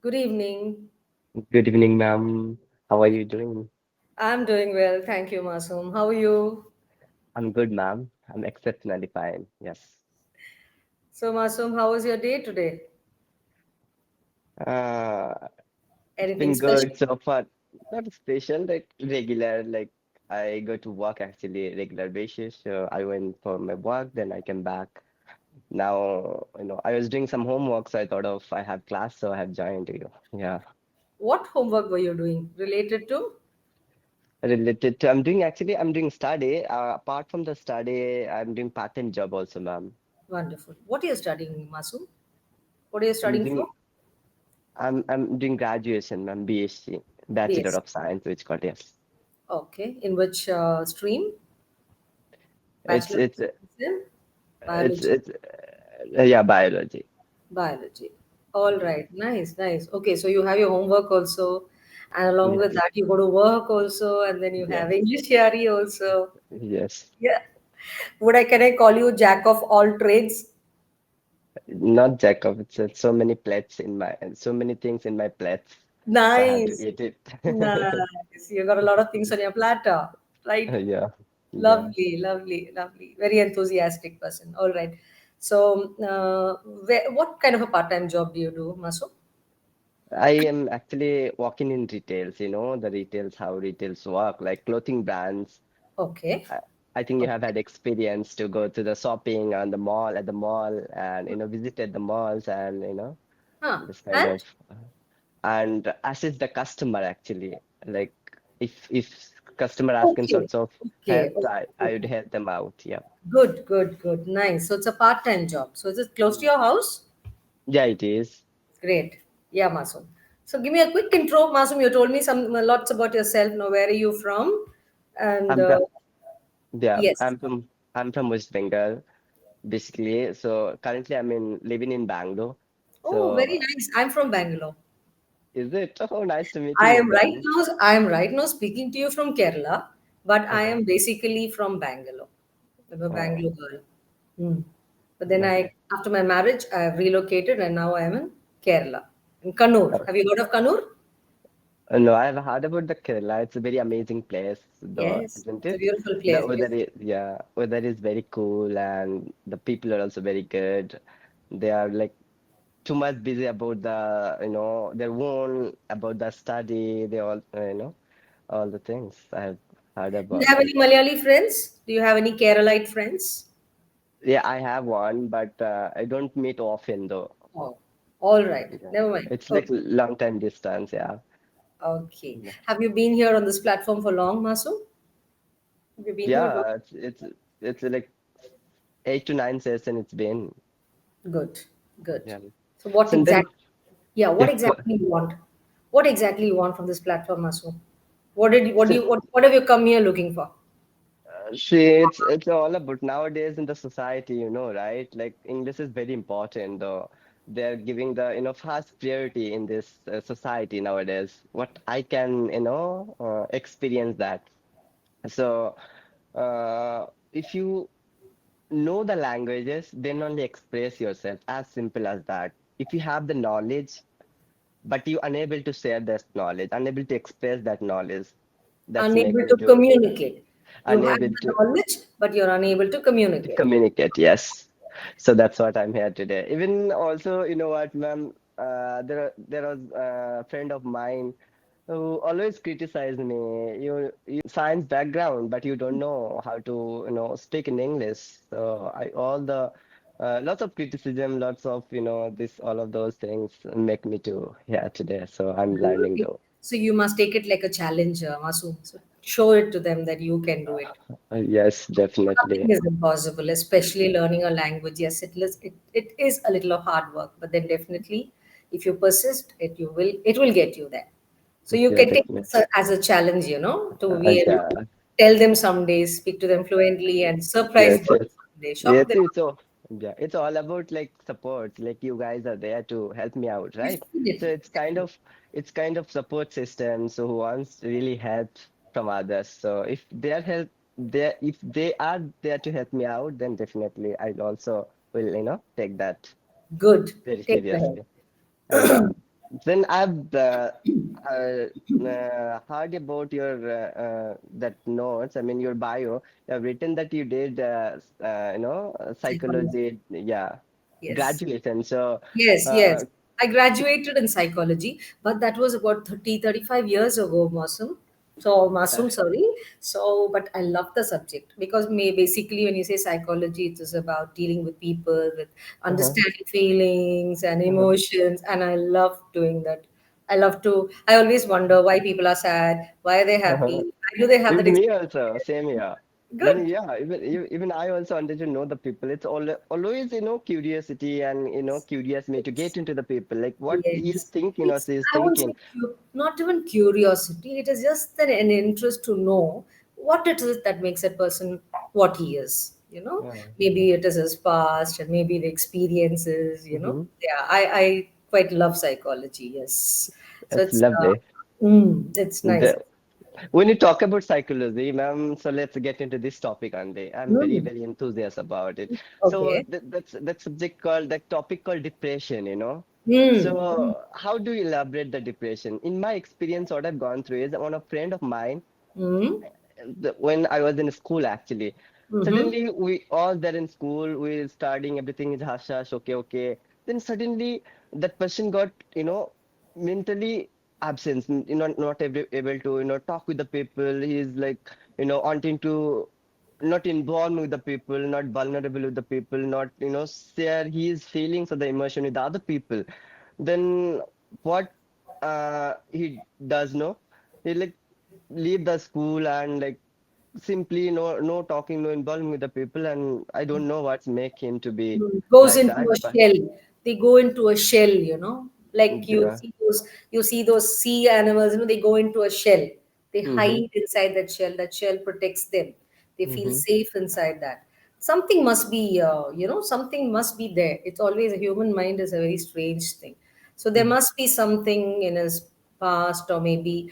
Good evening. Good evening, ma'am. How are you doing? I'm doing well. Thank you, Masum. How are you? I'm good, ma'am. I'm exceptionally fine. Yes. So, Masum, how was your day today? Uh, it's Anything been special? good so far. Not special, like regular. Like I go to work actually regular basis. So I went for my work, then I came back. Now, I was doing some homework, so I thought of I have class, so I have joined you. Yeah. What homework were you doing related to? Related to I'm doing study. Apart from the study, I'm doing part-time job also, ma'am. Wonderful. What are you studying, Masum? What are you I'm studying doing for? I'm doing graduation, ma'am, BSc, Bachelor BS. of Science, which got yes. Okay. In which stream? It's Bachelor of it's Science in it's Biology. it's yeah, biology. Biology. All right. Nice, nice. Okay, so you have your homework also, and along with Yes, that, you go to work also, and then you have yes, English theory also. yes. Yeah. Can I call you jack of all trades? Not Jacob. It's so many plates in my so many things in my plates, so I have to Nice. eat it. Nice. You got a lot of things on your platter, right? Yeah, yeah. Lovely, lovely, lovely. Very enthusiastic person. All right. So, what kind of a part-time job do you do, Maso? I am actually working in retails. The retails how retails work, like clothing brands. Okay. I, I think you have had experience to go to the shopping on the mall at the mall and visited the malls and Huh. this kind And of and assist the customer actually. Like if customer asking okay, sorts of okay, help, I would okay. help them out. Yeah. Good, good, good. Nice. So it's a part-time job. So is it close to your house? Yeah, it is. Great. Yeah, Masum. So give me a quick intro, Masum. You told me some lots about yourself. Now, where are you from? And I'm from yeah, yes. I'm from West Bengal basically. So currently I'm in living in Bangalore. Oh, very So nice. I'm from Bangalore. is it? Oh, nice to meeting you then. I am right now speaking to you from Kerala, but I Uh-huh. am basically from Bangalore. I'm a Oh, Bangalore girl. Hmm. But then okay. after my marriage, I have relocated and now I am in Kerala, in Kannur. Have you heard of Kannur? No, I've heard about the Kerala. It's a very amazing place, though, Yes, isn't it's a it? beautiful The place. weather is, yeah, weather is very cool, and the people are also very good. They are like too much busy about their own, about the study. They all, all the things I've heard Do you about. have any Malayali friends? Do you have any Keralite friends? Yeah, I have one, but I don't meet often, though. Oh, all right. Yeah, Never mind. it's like Okay. long time distance. Yeah, Okay. yeah, Have you been here on this platform for long, Masu? Have you been here long? yeah. It's like 8 to 9 sessions. It's been. Good, good. Yeah. So what So then, exactly, yeah, what if exactly you want? What exactly you want from this platform, Masu? What have you come here looking for? see, it's all about nowadays in the society, right? Like English is very important, though. They're giving the first priority in this society nowadays. What I can experience that. So if you know the languages, then only express yourself. As simple as that. If you have the knowledge, but you unable to share that knowledge, unable to express that knowledge, that's make Unable me to to communicate. You have unable the to knowledge, but you're unable to communicate. communicate, yes. So that's what I'm here today. Even also, you know what, ma'am, there was a friend of mine who always criticized me. You science background, but you don't know how to, speak in English. So I all the lots of criticism, lots of, this all of those things make me to here today. So I'm learning Okay. though. So you must take it like a challenge, Masu. So show it to them that you can do it. Yes, definitely. Nothing is impossible, especially learning a language. Yes, it is a little of hard work, but then definitely, if you persist, it will get you there. So you Yeah, can take definitely. this as a challenge, to be able to Yeah. tell them some days, speak to them fluently, and surprise Yes, them yes. someday, shock Yes, them. it's all about like support. Like you guys are there to help me out, right? So Definitely, definitely. it's kind of support system. So who wants really help from others? So if they are there to help me out, then definitely I'll also will take that Good. very Take the help. seriously. Yeah. Then I've heard about your that notes. I mean, your bio. You have written that you did, Psychology. psychology. Yeah, Yes. graduation. So, Yes, uh, yes. I graduated in psychology, but that was about 35 years ago, Masum. So, uh, Masum, sorry. So, but I love the subject because basically, when you say psychology, it is about dealing with people, with uh-huh, understanding feelings and uh-huh, emotions. And I love doing that. I always wonder why people are sad, why are they uh-huh. happy, why do they have that Even me experience? also, same here. Then Good. yeah, even I also wanted to know the people. It's always curiosity and curious me to get into the people, like what he's Yes. thinking or It's, she's I won't say thinking. not even curiosity. It is just an interest to know what it is that makes that person what he is. Yeah. Maybe it is his past and maybe the experiences. Mm-hmm. Yeah, I quite love psychology. Yes. So That's lovely. it's nice. The, when you talk about psychology, ma'am, so let's get into this topic, Andy. I'm very, Mm, very enthusiastic about it. So okay. that's that subject called that topic called depression. Mm, mm, So how do you elaborate the depression? In my experience, what I've gone through is one a friend of mine mm, when I was in school actually. mm-hmm. Suddenly we all there in school, we're studying, everything is hush hush, okay, okay. Then suddenly that person got, mentally absent, not able to, talk with the people. He's like, wanting to not involved with the people, not vulnerable with the people, not, share his feelings or the emotion with the other people. Then what he does know, he like leave the school and like simply no talking, no involving with the people, and I don't know what's make him to be Goes like into a that, but shell. They go into a shell. Like yeah. you see those sea animals, they go into a shell. They Mm-hmm. hide inside that shell. That shell protects them. They feel Mm-hmm. safe inside that. Something must be there. It's always a human mind is a very strange thing. So there must be something in his past, or maybe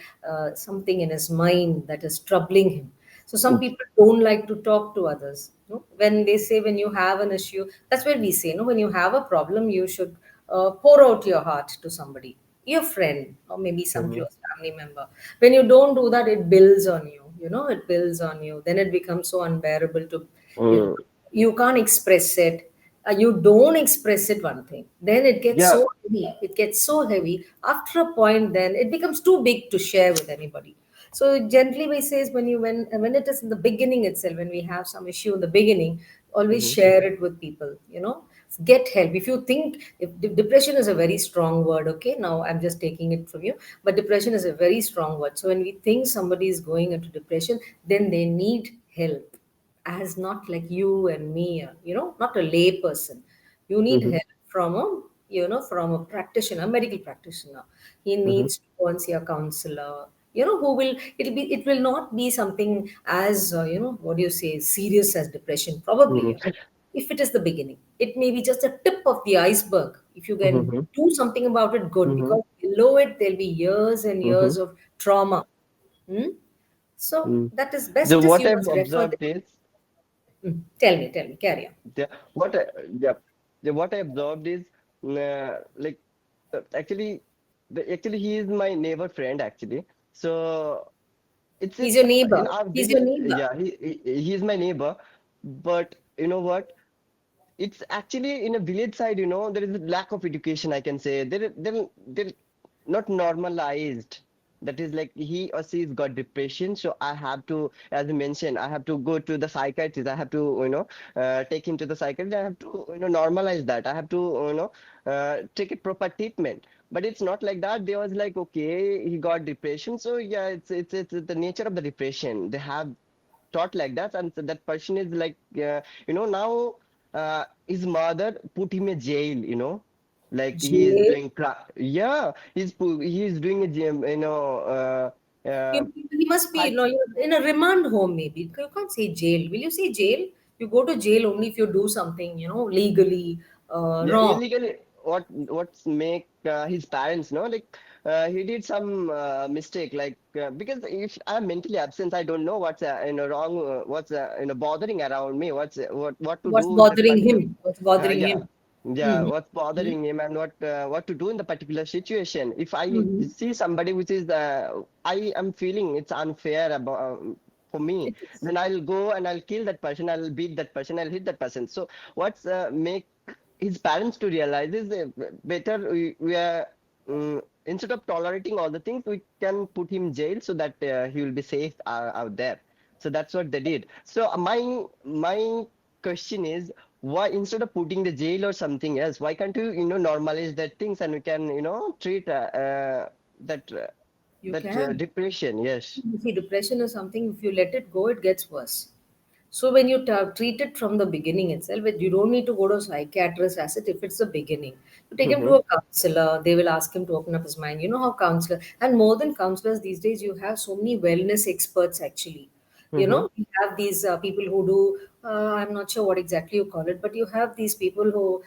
something in his mind that is troubling him. So some Mm-hmm. people don't like to talk to others. When they say when you have an issue, that's what we say. When you have a problem, you should pour out your heart to somebody, your friend, or maybe some Mm-hmm. close family member. When you don't do that, it builds on you. It builds on you. Then it becomes so unbearable to you. Mm. You can't express it. You don't express it, one thing, then it gets Yeah. so heavy. It gets so heavy after a point, then it becomes too big to share with anybody. So gently we says, when it is in the beginning itself, when we have some issue in the beginning, always Mm-hmm. share it with people. Get help. If you think, if depression is a very strong word, okay, now I'm just taking it from you, but depression is a very strong word. So when we think somebody is going into depression, then they need help, as not like you and me, not a lay person. You need Mm-hmm. help from a practitioner, a medical practitioner. He Mm-hmm. needs to go and see a counselor, who will, it will not be something as, what do you say, serious as depression, probably. Mm-hmm. If it is the beginning, it may be just a tip of the iceberg. If you can Mm-hmm. do something about it, good, Mm-hmm. because below it, there'll be years and Mm-hmm. years of trauma. Hmm? So Mm. that is The best is what you I've must refer them. observed is Tell me, carry on. the what I, yeah, what I observed is like actually actually he is my neighbor friend actually. So He's it's your in neighbor. our He's your village. neighbor. Yeah, he's my neighbor, but you know what? It's actually in a village side, there is a lack of education, I can say. They're not normalized. That is like he or she's got depression. So I have to, as I mentioned, I have to go to the psychiatrist. I have to, take him to the psychiatrist. I have to, normalize that. I have to, take a proper treatment. But it's not like that. They was like, okay, he got depression. So yeah, it's the nature of the depression. They have taught like that, and so that person is like, now his mother put him in jail, like he is Jail. doing yeah, he's doing a gym, He must be, psych in a remand home, maybe. You can't say jail. Will you say jail? You go to jail only if you do something, legally yeah, wrong. illegally. What's make his parents like he did some mistake, like because if I'm mentally absent, I don't know what's wrong, what's bothering around me, what to do What's with that bothering particular him? What's bothering yeah. him? Yeah, Mm-hmm. what's bothering him and what to do in the particular situation. If I Mm-hmm. see somebody which is I am feeling it's unfair about for me, It is. then I'll go and I'll kill that person, I'll beat that person, I'll hit that person. So what's make his parents to realize is better we are instead of tolerating all the things, we can put him in jail so that he will be safe out there. So that's what they did. So my question is, why instead of putting the jail or something else, why can't you normalize that things and we can treat that You can. depression? Yes. You see, depression is something, if you let it go, it gets worse. So when you treat it from the beginning itself, you don't need to go to a psychiatrist as it if it's the beginning. You take him to Mm-hmm. a counselor. They will ask him to open up his mind. You know how counselor, and more than counselors these days, you have so many wellness experts actually. You Mm-hmm. know, you have these people who do. I'm not sure what exactly you call it, but you have these people who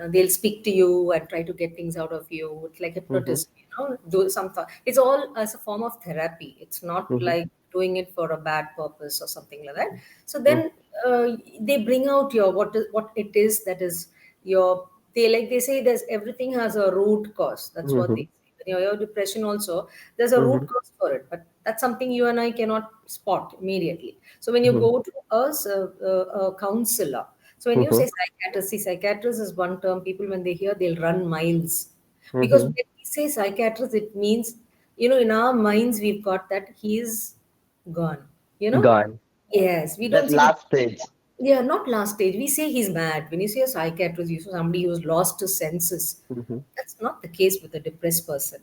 they'll speak to you and try to get things out of you. It's like Mm-hmm. hypnotism. You know, do some. It's all as a form of therapy. It's not Mm-hmm. like doing it for a bad purpose or something like that. So Mm-hmm. then they bring out your what it is that is your, they say there's everything has a root cause. That's what they Mm-hmm. say. When your depression also, there's a root cause for it, but that's something you and I cannot spot immediately. So when you Mm-hmm. go to a counselor, so when you Mm-hmm. say psychiatrist, see, psychiatrist is one term. People when they hear, they'll run miles, because Mm-hmm. when we say psychiatrist, it means, in our minds we've got that he is gone. You know, Gone. yes, we don't That see the, last stage. yeah, not last stage. We say he's mad. When you say a psychiatrist, you say somebody who's lost his senses. Mm-hmm. That's not the case with a depressed person.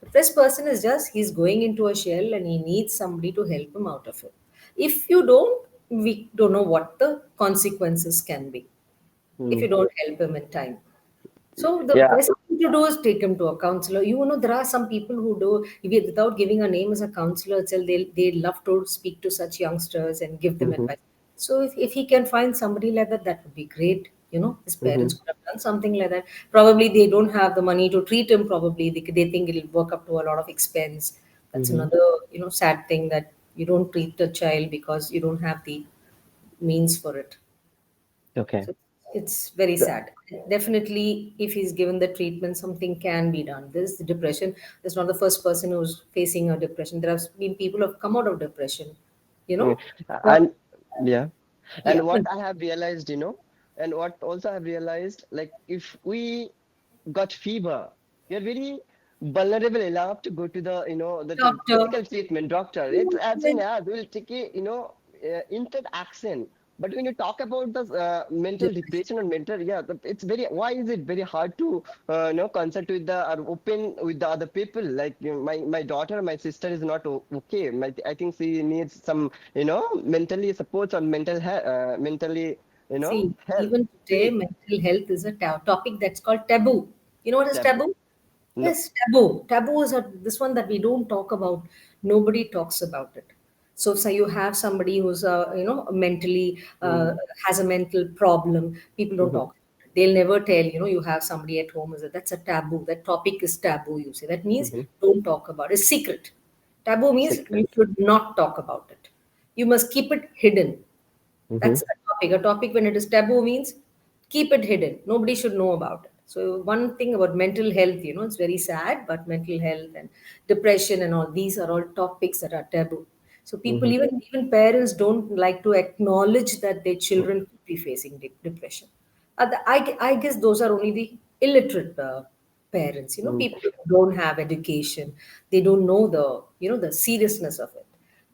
Depressed person is just he's going into a shell and he needs somebody to help him out of it. If you don't, we don't know what the consequences can be if you Mm. don't help him in time. So the Yeah. best thing to do is take him to a counselor. There are some people who do, without giving a name as a counselor itself, they love to speak to such youngsters and give them Mm-hmm. advice. So if he can find somebody like that, that would be great. His Mm-hmm. parents could have done something like that. Probably they don't have the money to treat him. Probably they think it'll work up to a lot of expense. That's Mm-hmm. another, sad thing, that you don't treat a child because you don't have the means for it. Okay. So it's very sad. Definitely, if he's given the treatment, something can be done. This depression is not the first person who's facing a depression. There have been people who have come out of depression, you Mm. know. But And yeah. yeah, And what I have realized, and what also I've realized, like if we got fever, you're very vulnerable enough to go to the doctor. physical treatment doctor. It's as in, yeah, they will take instant action. But when you talk about the mental Depression. depression and mental, yeah, it's very. Why is it very hard to consult with the or open with the other people? Like my daughter, my sister is not okay. I think she needs some mentally supports on mentally See, health. even today, See, mental health is a topic that's called taboo. You know what is taboo. taboo? No. Yes, taboo. Taboo is this one that we don't talk about. Nobody talks about it. So, say you have somebody who's mentally Mm-hmm. has a mental problem. People don't talk. They'll never tell. You have somebody at home. That's a taboo. That topic is taboo. You say that means Mm-hmm. don't talk about it. It's secret. Taboo means you Secret. should not talk about it. You must keep it hidden. Mm-hmm. That's a topic. A topic, when it is taboo, means keep it hidden. Nobody should know about it. So one thing about mental health, it's very sad, but mental health and depression and all these are all topics that are taboo. So people, Mm-hmm. even parents, don't like to acknowledge that their children could be facing depression. I guess those are only the illiterate parents. Mm. People who don't have education. They don't know the seriousness of it.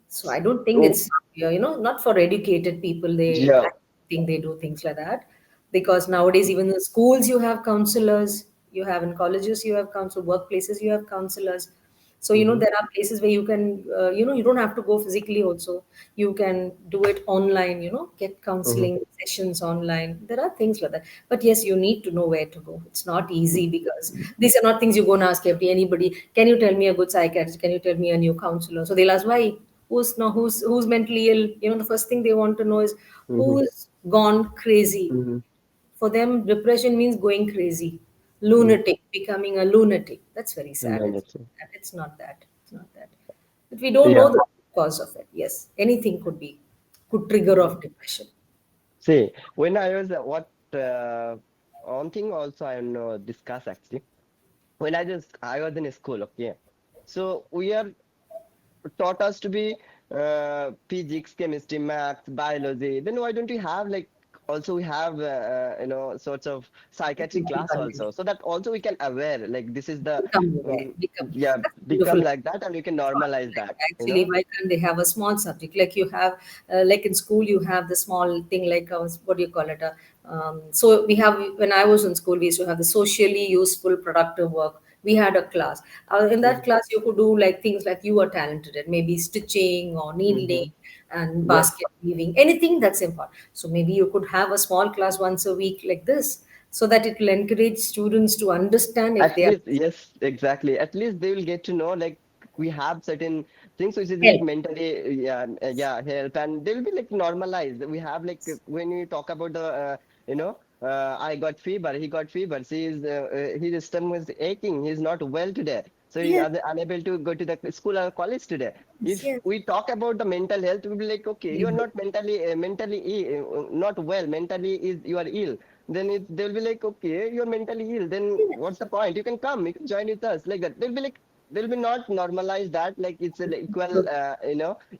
So I don't think Oh, it's not for educated people. I yeah. think they do things like that, because nowadays even in schools you have counselors, you have in colleges you have counsel, workplaces you have counselors. So Mm-hmm. there are places where you can you don't have to go physically. Also, you can do it online. Get Mm-hmm. counseling sessions online. There are things like that. But yes, you need to know where to go. It's not easy because these are not things you go and ask anybody. Can you tell me a good psychiatrist? Can you tell me a new counselor? So they'll ask why. Who's mentally ill? The first thing they want to know is Mm-hmm. who's gone crazy. Mm-hmm. For them, depression means going crazy, Mm. lunatic, becoming a lunatic. That's very sad. No, that's it. It's not that. It's not that. But we don't know Yeah. the cause of it. Yes, anything could trigger off depression. See, when I was what one thing also I know discuss actually. When I was in school, okay. So we are taught us to be physics, chemistry, maths, biology. Then why don't we have like also we have sorts of psychiatric class also, so that also we can aware like this is the Become aware. Become. yeah, That's become beautiful. like that and we can normalize Like, that, you actually, know. why can't they have a small subject like you have, like in school, you have the small thing like what do you call it? So we have when I was in school, we used to have the socially useful, productive work. We had a class. In that Mm-hmm. class, you could do like things like you are talented at maybe stitching or needling Mm-hmm. and Yes. basket weaving, anything that's important. So maybe you could have a small class once a week like this, so that it will encourage students to understand if At they are least, yes, exactly. At least they will get to know like we have certain things which is like help. mentally, yeah, yeah, help, and they will be like normalized. We have like when we talk about the, I got fever, he got fever. His stomach is aching. He's not well today, so he's Yes, unable to go to the school or college today. yes, If yes. we talk about the mental health, we'll be like, okay, We you are do. not not well. Mentally, is you are ill, then they'll be like, okay, you're mentally ill. Then what's the point? You can come, you can join with us, like that. They'll be not normalize that like it's an equal,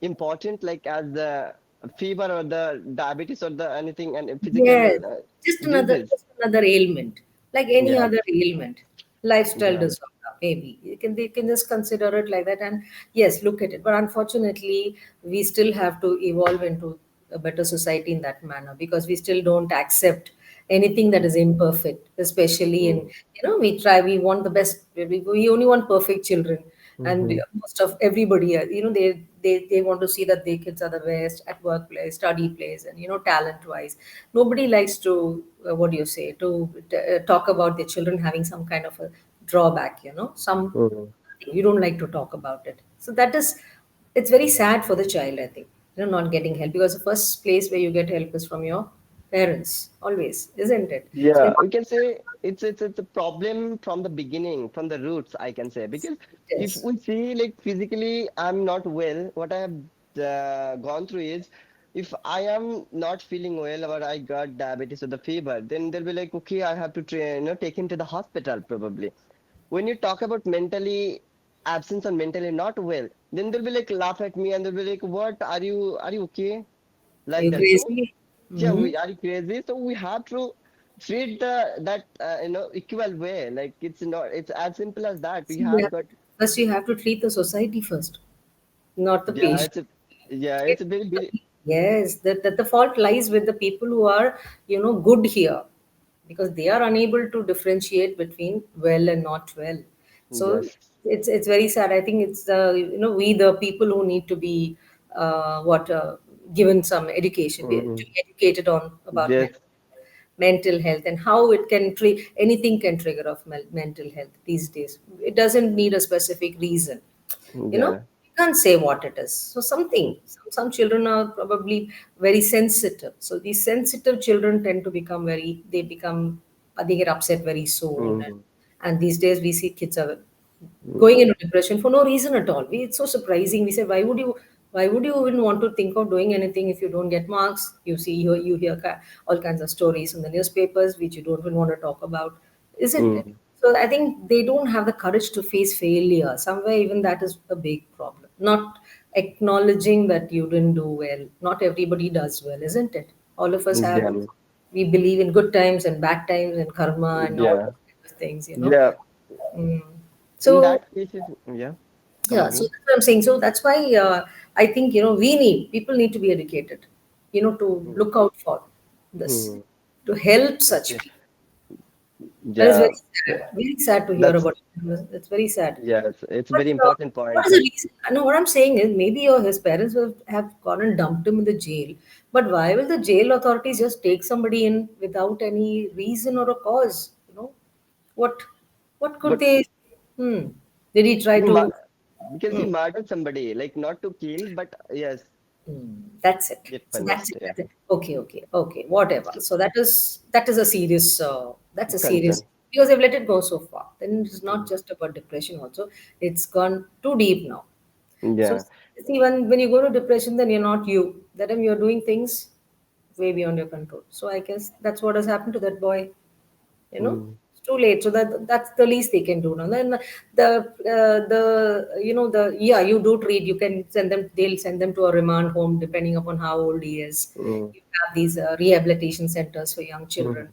important like as the fever or the diabetes or the anything and physical Yes, disease. just another ailment, like any Yeah, other ailment, lifestyle yeah. disorder. Maybe they can just consider it like that, and yes, look at it. But unfortunately, we still have to evolve into a better society in that manner because we still don't accept anything that is imperfect, especially in, Mm-hmm. we want the best. We only want perfect children, and Mm-hmm. most of everybody, they want to see that their kids are the best at workplace, study place, and talent wise. Nobody likes to what do you say to talk about their children having some kind of a drawback. Some Mm-hmm. you don't like to talk about it. So that is, it's very sad for the child. I think not getting help, because the first place where you get help is from your parents, always, isn't it? So Yeah, we can say it's a problem from the beginning, from the roots, I can say. Because it if is. we see like physically I'm not well, what I have gone through is if I am not feeling well or I got diabetes or the fever, then they'll be like, okay, I have to take him to the hospital probably. When you talk about mentally absence or mentally not well, then they'll be like laugh at me and they'll be like, what are you okay? Are Like you that. So crazy? yeah, Hmm. we are crazy. So we have to treat the that equal way. Like it's as simple as that. We See, you have have got first you have to treat the society first, not the yeah, patient. it's a yeah, Okay? it's a very Yes, that the fault lies with the people who are, good here, because they are unable to differentiate between well and not well. So yes. it's very sad. I think it's we the people who need to be what given some education, to Hmm. be educated on about Yes. mental health and how it can anything can trigger of mental health these days. It doesn't need a specific reason. Yeah. You can't say what it is. So some children are probably very sensitive. So these sensitive children tend to become they get upset very soon. And, Hmm. and these days we see kids are Hmm. going into depression for no reason at all. It's so surprising. We say, why would you even want to think of doing anything if you don't get marks? You hear all kinds of stories in the newspapers which you don't even want to talk about, isn't it? Hmm. So I think they don't have the courage to face failure. Somewhere even that is a big problem. Not acknowledging that you didn't do well. Not everybody does well, isn't it? All of us have. Yeah. We believe in good times and bad times and karma and all Yeah. those kind of things. Yeah. Mm. In So that case, yeah. Come yeah, so again. that's what I'm saying. So that's why I think people need to be educated, to Hmm. look out for this, Hmm. to help such Okay. people. That is Yeah. very sad to hear That's about. It's very sad. yes. It's a But very important what point. is the Like. reason? I know what I'm saying is maybe his parents will have gone and dumped him in the jail. But why will the jail authorities just take somebody in without any reason or a cause? What what could But they? Hmm. Did he try he to? mu- because he Hmm. murdered somebody, like not to kill, but yes, That's it. get So that's punished. it. Yeah, That's it. Okay, okay, okay. Whatever. so So that is a serious. That's a serious concern. because they've let it go so far. Then it's not Mm. just about depression. Also, it's gone too deep now. So Yeah, see, when you go to depression, then you're not you. That time you're doing things way beyond your control. So I guess that's what has happened to that boy. you know. Mm. It's too late, so that's the least they can do now. Then the you know the yeah, you do treat, you can send them, they'll send them to a remand home depending upon how old he is. Mm. You have these rehabilitation centers for young Mm. children,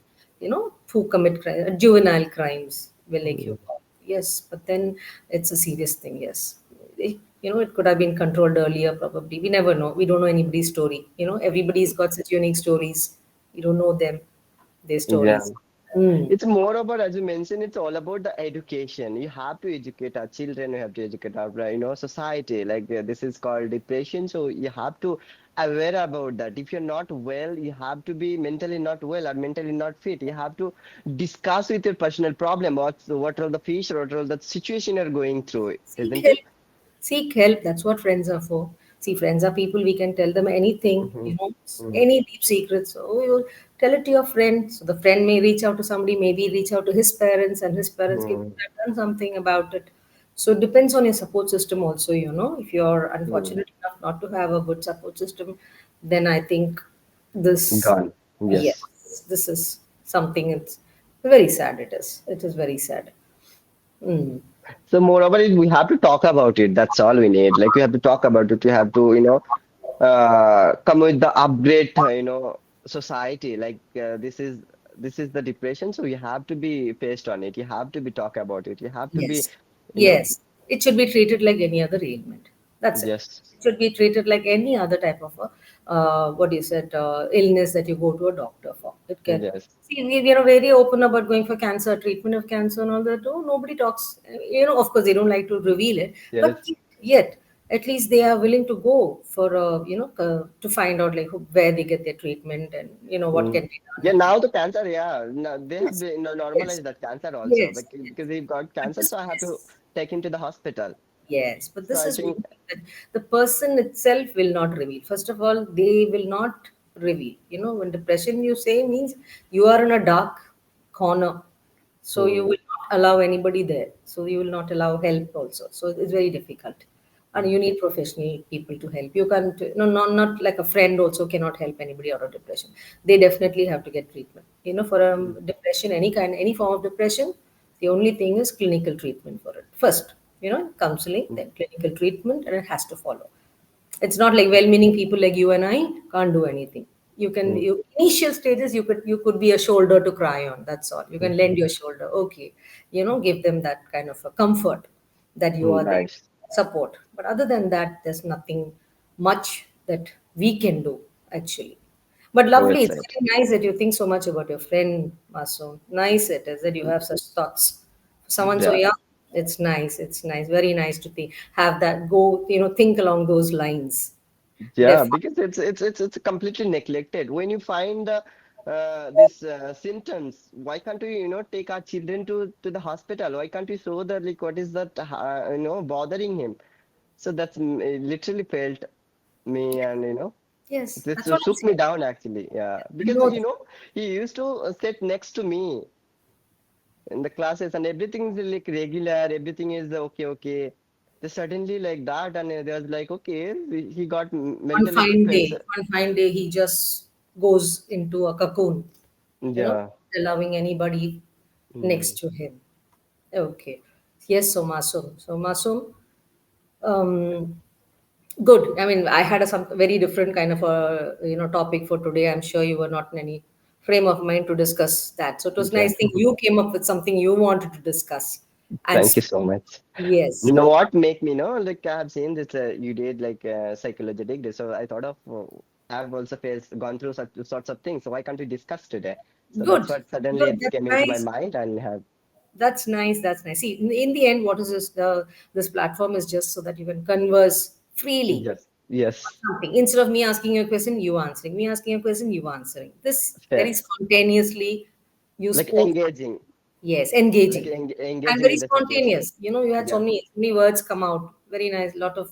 who commit juvenile crimes, will like you Mm. call. Yes, but then it's a serious thing. Yes, it could have been controlled earlier. Probably, we never know. We don't know anybody's story. Everybody's got such unique stories. You don't know them, their Yeah. stories. Mm. It's more about, as you mentioned, it's all about the education. You have to educate our children, you have to educate our, society. Like this is called depression, so you have to aware about that. If you're not well, you have to be mentally not well or mentally not fit. You have to discuss with your personal problem, what are the feature, what are the situation you're going through, Seek isn't help. it? Seek help. That's what friends are for. See, friends are people we can tell them anything, Mm-hmm. Mm-hmm. any deep secrets. Oh, you tell it to your friend. So the friend may reach out to somebody, maybe reach out to his parents, and his parents can have done something about it. So it depends on your support system also, If you're Mm-hmm. unfortunate enough not to have a good support system, then I think this, Gone. Yes. yes, this is something, it's very sad. It is. It is very sad. Mm. So moreover, we have to talk about it. That's all we need. Like we have to talk about it. We have to, come with the upgrade, society. Like this is the depression, so you have to be faced on it. You have to be talk about it. You have to be, Yes. you know, Yes. It should be treated like any other ailment. That's it. yes, It should be treated like any other type of what you said, illness that you go to a doctor for. It can. yes, See, we are very open about going for cancer, treatment of cancer and all that. Oh, nobody talks. Of course, they don't like to reveal it. But yes. yet, at least they are willing to go for, to find out like where they get their treatment and, what Mm. can be Yeah, done. now the cancer, yeah, no, they have Yes. been, Yes. normalized that cancer also, Yes. because he got But cancer, this so I have to is take him to the hospital. Yes, but So this I is one think, thing that the person itself will not reveal. First of all, they will not reveal. When depression you say means you are in a dark corner. So you hmm, will not allow anybody there. So you will not allow help also. So it's very difficult. And you need professional people to help. You can't, no, not like a friend also cannot help anybody out of depression. They definitely have to get treatment. For depression, any kind, any form of depression, the only thing is clinical treatment for it. First, counseling, then clinical treatment, and it has to follow. It's not like well-meaning people like you and I can't do anything. Initial stages you could be a shoulder to cry on. That's all. You can lend your shoulder. Okay, give them that kind of a comfort that you are there, nice. support. But other than that, there's nothing much that we can do actually. But Well lovely, it's said. very nice that you think so much about your friend, Masoom. Nice it is that you have such thoughts. For someone so Yeah. young, it's nice. It's nice. Very nice to think, have that go, think along those lines. Yeah, Definitely. because it's completely neglected. When you find these symptoms, why can't we, take our children to the hospital? Why can't we show that like what is that bothering him? So that's it literally felt me, and Yes, this that's what I'm shook me saying. down actually. Yeah, You because know this. he used to sit next to me in the classes, and everything is like regular. Everything is okay, okay. Just suddenly like that, and there's like okay, he got mentally depressed. One fine day, he just goes into a cocoon, Yeah. allowing anybody Mm. next to him. Okay. Yes, so Masum. So Masum, um, good. I mean, I had a some very different kind of a topic for today. I'm sure you were not in any frame of mind to discuss that. So it was Yeah. nice thing you came up with something you wanted to discuss. And Thank you so much. You yes, know what make me know? Like I have seen this, you did like psychology degree, so I thought of I've also faced gone through such sorts of things. So why can't we discuss today? So good, that's what suddenly good. it That's came into my nice. mind, and have That's nice. That's nice. See, in the end, what is this? This platform is just so that you can converse freely yes, yes, something. Instead of me asking you a question, you answering. Me asking a question, you answering. This very fair. spontaneously you Like spoke. engaging, Yes, like engaging and engaging very with the situation. spontaneous. You had Yeah. so many words come out. Very nice. Lot of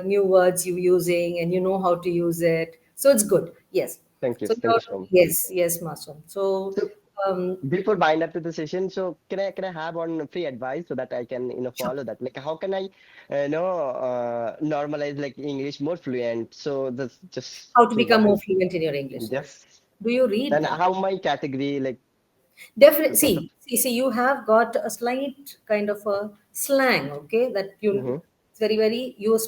new words you using, and you know how to use it. So it's good. Yes. Thank you. So Thank you so much. yes, yes, Masom. So So um, before bind up to the session, so can I have one free advice so that I can sure. follow that? Like how can I normalize like English more fluent? So that's just How to so become what more is fluent in your English. yes. Do you read And then? how my category like? Definitely. because of. See, you have got a slight kind of a slang, okay? That you'll, Hmm. it's very, very, you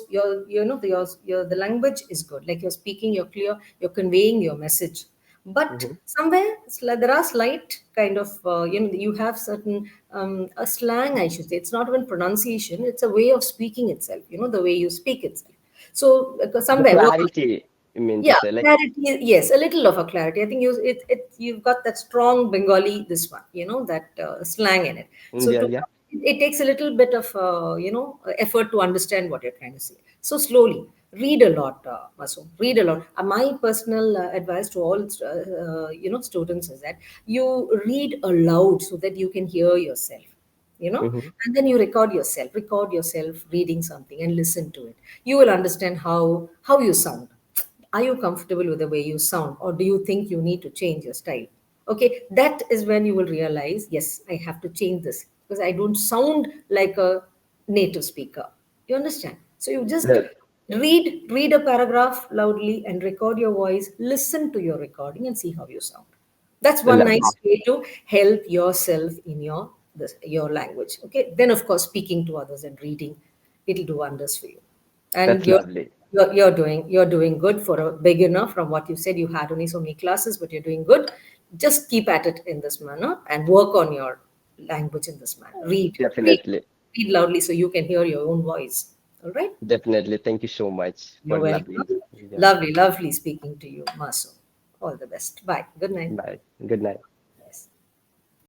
know, the language is good. Like you're speaking, you're clear, you're conveying your message. But Hmm. somewhere there are slight kind of, you have certain, a slang, I should say. It's not even pronunciation, it's a way of speaking itself, the way you speak itself. So, The somewhere, clarity, you mean to yeah, say, like. clarity. Yes, a little of a clarity. I think you've got that strong Bengali, this one, that slang in it. So Yeah, yeah. it takes a little bit of effort to understand what you're trying to say. So slowly read a lot, Masoom. Read a lot. My personal advice to all students is that you read aloud so that you can hear yourself, Hmm. and then you record yourself reading something and listen to it. You will understand how you sound. Are you comfortable with the way you sound, or do you think you need to change your style? Okay, that is when you will realize, yes, I have to change this because I don't sound like a native speaker. You understand? So you just read a paragraph loudly and record your voice, listen to your recording and see how you sound. That's one Lovely. nice way to help yourself in your language. Okay, then of course speaking to others and reading, it'll do wonders for you. And That's lovely. you're doing good for a beginner. From what you said, you had only so many classes, but you're doing good. Just keep at it in this manner and work on your language in this manner. Read Definitely. read loudly so you can hear your own voice. All right. Definitely. Thank you so much for You're lovely. welcome. Yeah. Lovely, lovely speaking to you, Maso. All the best. Bye. Good night. Bye. Good night.